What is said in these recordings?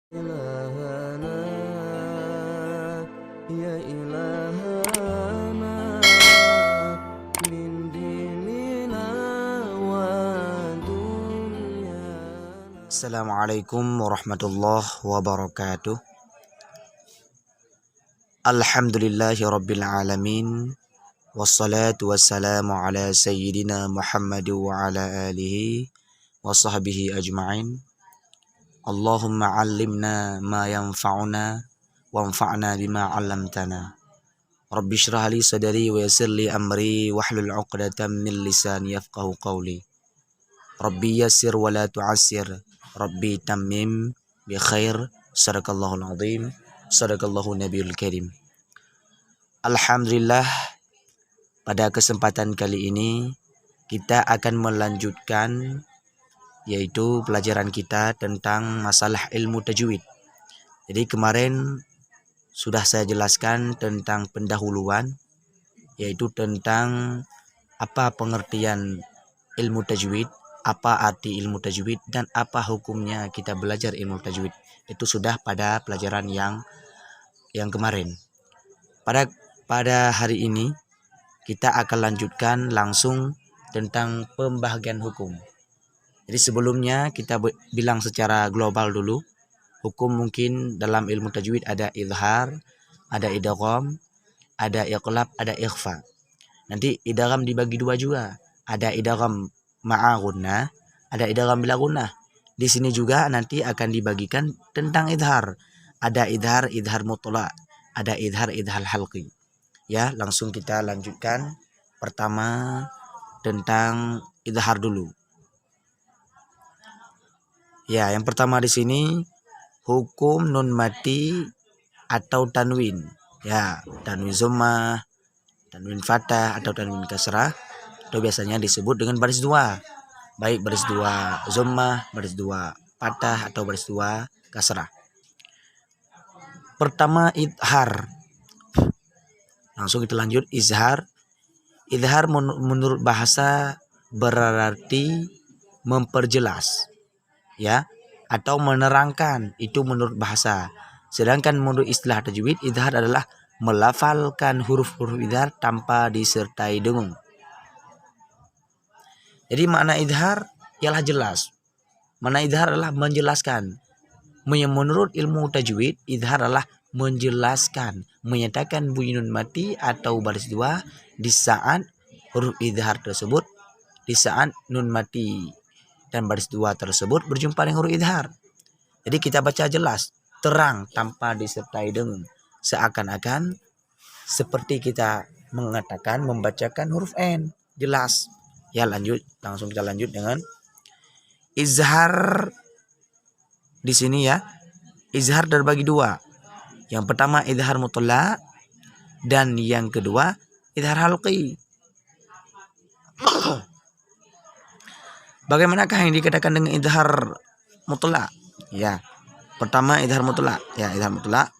إلهنا يا إلهنا من ديننا ودنيانا. Assalamualaikum warahmatullahi wabarakatuh. Alhamdulillahi rabbil alamin. Wassalatu wassalamu ala sayyidina Muhammad wa ala alihi wa sahbihi ajma'in. Allahumma allimna ma yanfa'una wanfa'na bima 'allamtana. Rabbi shrah li sadri wa yassir li amri wahlul 'uqdatam min lisani yafqahu qawli. Rabbi yassir wa la tu'assir. Rabbi tammim bi khair. Sadaqallahul azim. Sadaqallahu nabiyul karim. Alhamdulillah, pada kesempatan kali ini kita akan melanjutkan yaitu pelajaran kita tentang masalah ilmu tajwid. Jadi kemarin sudah saya jelaskan tentang pendahuluan, yaitu tentang apa pengertian ilmu tajwid, apa arti ilmu tajwid, dan apa hukumnya kita belajar ilmu tajwid. Itu sudah pada pelajaran yang kemarin. Pada hari ini kita akan lanjutkan langsung tentang pembahagian hukum. Jadi sebelumnya kita bilang secara global dulu. Hukum mungkin dalam ilmu tajwid ada izhar, ada idgham, ada iqlab, ada ikhfa. Nanti idgham dibagi dua juga. Ada idgham ma'a gunnah, ada idgham bila gunnah. Di sini juga nanti akan dibagikan tentang izhar. Ada izhar mutlaq, ada izhar halqi. Ya, langsung kita lanjutkan. Pertama tentang izhar dulu. Ya, yang pertama di sini hukum nun mati atau tanwin. Ya, tanwin dhammah, tanwin fathah atau tanwin kasrah itu biasanya disebut dengan baris dua. Baik baris dua dhammah, baris dua fathah atau baris dua kasrah. Pertama izhar. Langsung kita lanjut izhar. Izhar menurut bahasa berarti memperjelas, ya, atau menerangkan, itu menurut bahasa. Sedangkan menurut istilah tajwid, izhar adalah melafalkan huruf-huruf izhar tanpa disertai dengung. Jadi makna izhar ialah jelas. Makna izhar adalah menjelaskan. Menurut ilmu tajwid, izhar adalah menjelaskan, menyatakan bunyi nun mati atau baris dua di saat huruf izhar tersebut, di saat nun mati dan baris dua tersebut berjumpa dengan huruf izhar. Jadi kita baca jelas, terang tanpa disertai dengung, seakan-akan seperti kita mengatakan membacakan huruf N, jelas. Ya, langsung kita lanjut dengan izhar. Di sini ya, izhar terbagi dua. Yang pertama izhar mutlaq dan yang kedua izhar halqi. Bagaimanakah yang dikatakan dengan izhar mutlaq? Ya, pertama izhar mutlaq. Ya, izhar mutlaq.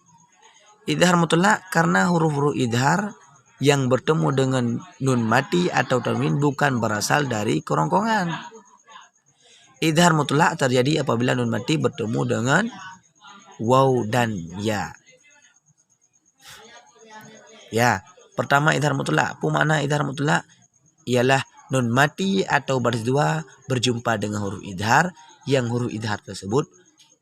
Izhar mutlaq karena huruf-huruf izhar yang bertemu dengan nun mati atau tanwin bukan berasal dari kerongkongan. Izhar mutlaq terjadi apabila nun mati bertemu dengan waw dan ya. Ya, pertama izhar mutlaq. Makna izhar mutlaq ialah nun mati atau baris dua berjumpa dengan huruf izhar yang huruf izhar tersebut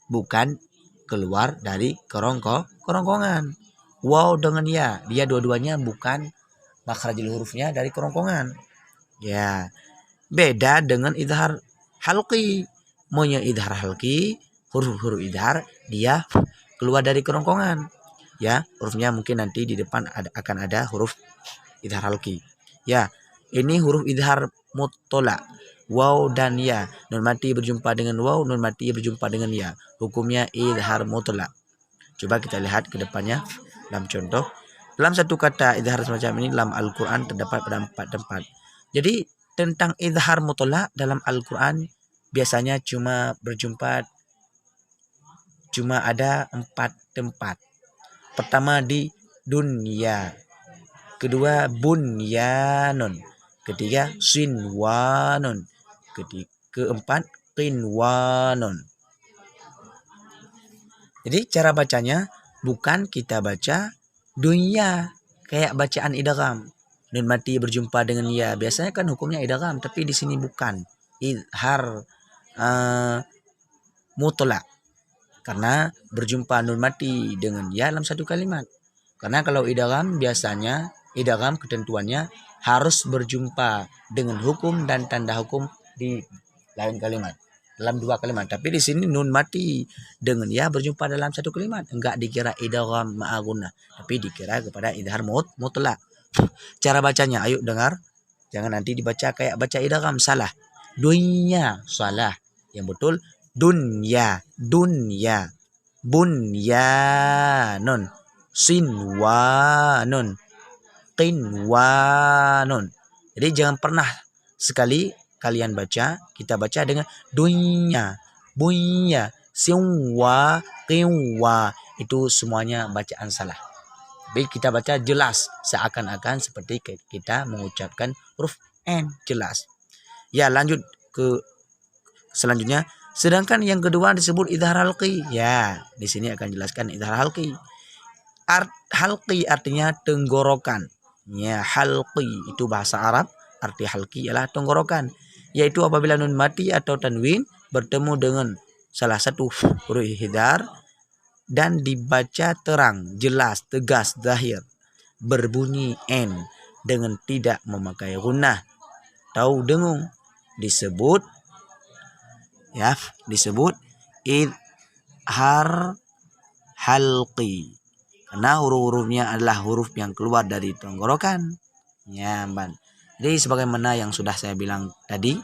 bukan keluar dari kerongkongan. Waw dengan ya, dia dua-duanya bukan makhrajul hurufnya dari kerongkongan. Ya, beda dengan izhar halqi. Maunya izhar halqi, huruf-huruf izhar dia keluar dari kerongkongan. Ya, hurufnya mungkin nanti di depan akan ada huruf izhar halqi. Ya, ini huruf izhar mutlaq. Waw dan ya. Nun mati berjumpa dengan waw, nun mati berjumpa dengan ya. Hukumnya izhar mutlaq. Coba kita lihat ke depannya dalam contoh. Dalam satu kata izhar semacam ini dalam Al-Quran terdapat pada 4 tempat. Jadi tentang izhar mutlaq dalam Al-Quran biasanya cuma ada 4 tempat. Pertama di dunia, kedua bunyanun, ketiga sinwanun, keempat qinwanun. Jadi cara bacanya bukan kita baca dunya kayak bacaan idgham. Nun mati berjumpa dengan ya. Biasanya kan hukumnya idgham, tapi di sini bukan. Idhar mutlak. Karena berjumpa nun mati dengan ya dalam satu kalimat. Karena kalau idgham biasanya idgham ketentuannya harus berjumpa dengan hukum dan tanda hukum di lain kalimat. Dalam dua kalimat. Tapi di sini nun mati dengan ya berjumpa dalam satu kalimat. Enggak dikira idgham ma'aguna, tapi dikira kepada idhar mutlak. Cara bacanya, ayo dengar. Jangan nanti dibaca kayak baca idgham, salah. Dunya, salah. Yang betul dunya, dunya. Bunyanun, sinwanun, qinwanun. Jadi jangan pernah sekali kalian baca, kita baca dengan dunya, bunya, sinwa, qinwa. Itu semuanya bacaan salah. Tapi kita baca jelas, seakan-akan seperti kita mengucapkan huruf N, jelas. Ya, lanjut ke selanjutnya. Sedangkan yang kedua disebut idhar halqi. Ya, di sini akan jelaskan idhar halqi. Halqi artinya tenggorokan. Ya, halqi itu bahasa Arab. Arti halqi ialah tenggorokan. Yaitu apabila nun mati atau tanwin bertemu dengan salah satu huruf idhar dan dibaca terang, jelas, tegas, zahir, berbunyi N dengan tidak memakai gunnah atau dengung, disebut idhar halqi. Karena huruf-hurufnya adalah huruf yang keluar dari tenggorokan. Ya, jadi sebagaimana yang sudah saya bilang tadi,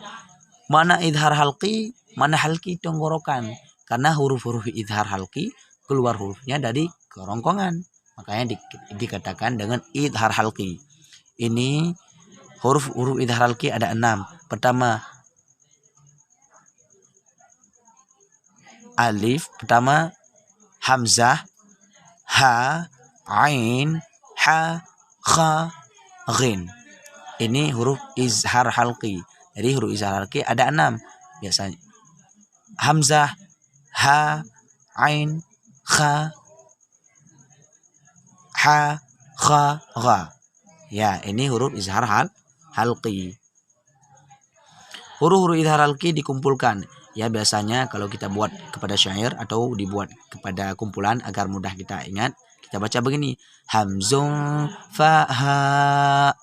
mana idhar halqi, mana halqi tenggorokan. Karena huruf-huruf idhar halqi keluar hurufnya dari kerongkongan. Makanya dikatakan dengan idhar halqi. Ini huruf-huruf idhar halqi ada 6. Pertama alif, pertama hamzah, ha, ain, ha, kha, ghin. Ini huruf izhar halqi. Jadi huruf izhar halqi ada 6 biasanya. Hamzah, ha, ain, kha, ha, kha, gha. Ya, ini huruf izhar halqi. Huruf-huruf izhar halqi dikumpulkan. Ya, biasanya kalau kita buat kepada syair atau dibuat kepada kumpulan agar mudah kita ingat, kita baca begini. Hamzun faha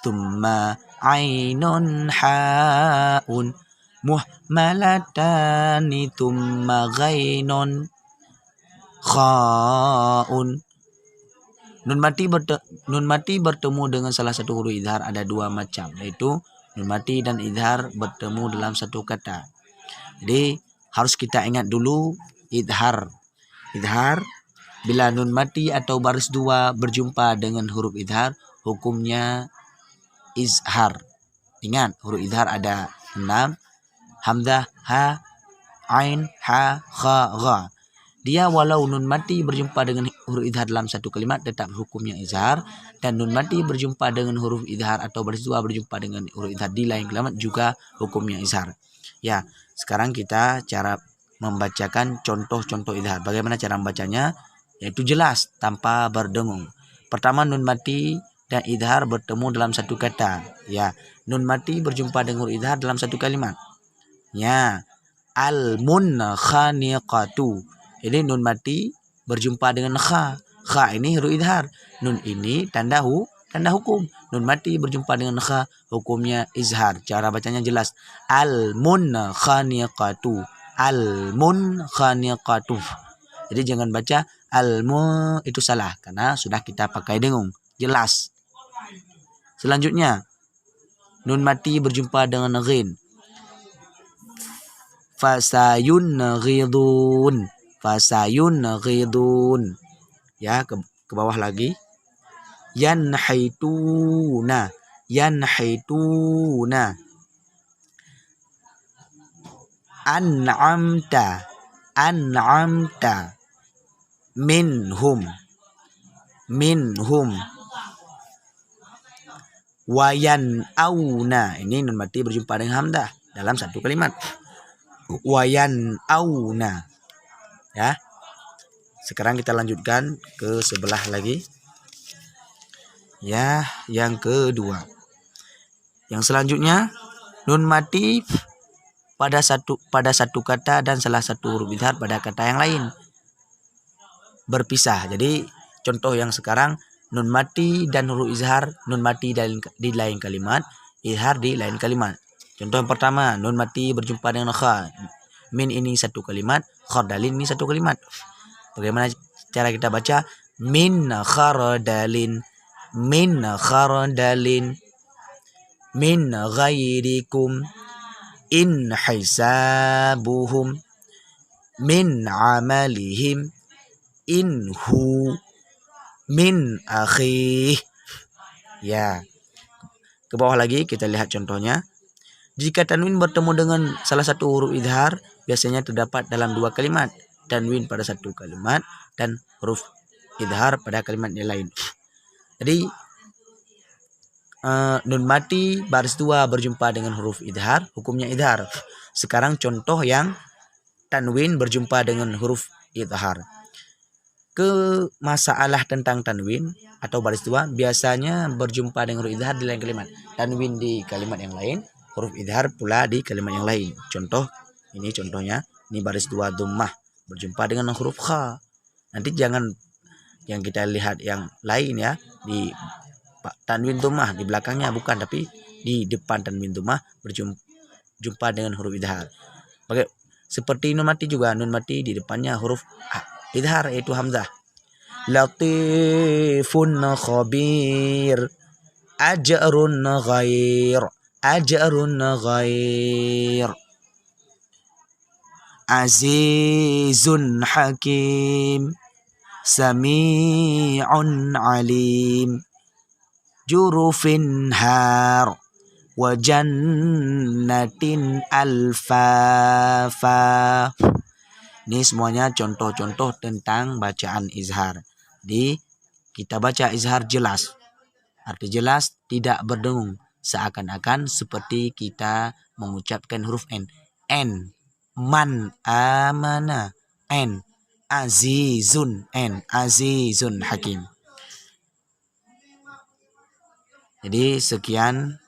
thumma ainun haun muhmalatani thumma ghainun khaun. Nun mati bertemu dengan salah satu huruf idhar ada 2 macam, yaitu nun mati dan idhar bertemu dalam satu kata. Jadi harus kita ingat dulu idhar. Idhar bila nun mati atau baris 2 berjumpa dengan huruf idhar, hukumnya izhar. Ingat, huruf idhar ada 6. Hamzah, ha, ain, ha, kha, gha. Dia walau nun mati berjumpa dengan huruf idhar dalam satu kalimat tetap hukumnya izhar, dan nun mati berjumpa dengan huruf idhar atau baris 2 berjumpa dengan huruf idhar di lain kalimat juga hukumnya izhar. Ya, sekarang kita cara membacakan contoh-contoh idhar. Bagaimana cara membacanya? Yaitu jelas tanpa berdengung. Pertama, nun mati dan idhar bertemu dalam satu kata. Ya, nun mati berjumpa dengan huruf idhar dalam satu kalimat. Ya, al-munkhaniqatu. Ini nun mati berjumpa dengan kha. Kha ini huruf idhar. Nun ini tanda hukum. Nun mati berjumpa dengan kha, hukumnya izhar. Cara bacanya jelas. Al-munkhaniqatu. Al-munkhaniqatu. Jadi jangan baca al-mu, itu salah karena sudah kita pakai dengung. Jelas. Selanjutnya nun mati berjumpa dengan ghin. Fasayunghidun. Fasayunghidun. Ya, ke bawah lagi. Yanhaituna. Yanhaituna. An'amta. An'amta. Minhum. Minhum. Wayan auna. Ini nun mati berjumpa dengan hamzah dalam satu kalimat. Wayan auna. Ya. Sekarang kita lanjutkan ke sebelah lagi. Ya, yang kedua. Yang selanjutnya nun mati pada satu kata dan salah satu huruf izhar pada kata yang lain. Berpisah. Jadi contoh yang sekarang nun mati dan huruf izhar, nun mati di lain kalimat, izhar di lain kalimat. Contoh yang pertama, nun mati berjumpa dengan kha. Min ini satu kalimat, khardalin ini satu kalimat. Bagaimana cara kita baca? Min khardalin, min khardalin, min ghairikum, in hisabuhum, min amalihim, inhu, min akhih. Ya. Ke bawah lagi kita lihat contohnya. Jika tanwin bertemu dengan salah satu huruf izhar, biasanya terdapat dalam dua kalimat. Tanwin pada satu kalimat dan huruf izhar pada kalimat yang lain. Jadi nun mati baris dua berjumpa dengan huruf izhar, hukumnya izhar. Sekarang contoh yang tanwin berjumpa dengan huruf izhar. Ke masalah tentang tanwin atau baris dua biasanya berjumpa dengan huruf izhar di lain kalimat. Tanwin di kalimat yang lain, huruf izhar pula di kalimat yang lain. Contoh, ini contohnya, ini baris dua dhammah berjumpa dengan huruf kha. Nanti jangan yang kita lihat yang lain ya, di tanwin dhammah di belakangnya bukan, tapi di depan tanwin dhammah berjumpa dengan huruf izhar. Seperti nun mati juga, nun mati di depannya huruf izhar yaitu hamzah. Latifun khabir, ajrun ghair, ajrun ghair, azizun hakim, sami'un alim, jurufin har, wa jannatin alfafa. Ini semuanya contoh-contoh tentang bacaan izhar. Kita baca izhar jelas. Arti jelas, tidak berdengung. Seakan-akan seperti kita mengucapkan huruf N. N. Man amana. N. Azizun. N. Azizun hakim. Jadi sekian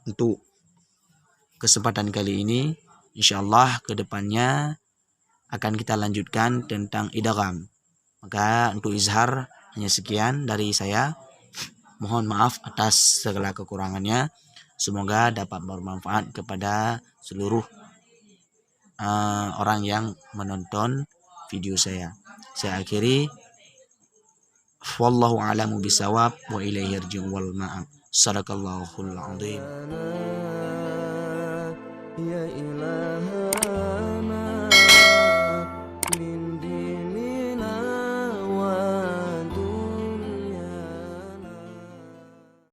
untuk kesempatan kali ini. InsyaAllah ke depannya akan kita lanjutkan tentang idgham. Maka untuk izhar hanya sekian dari saya. Mohon maaf atas segala kekurangannya. Semoga dapat bermanfaat kepada seluruh orang yang menonton video saya. Saya akhiri. Wallahu a'lamu bisawab wa ilaihi yarji'u wal ma'ab. Sadaqallahul azim. يا إله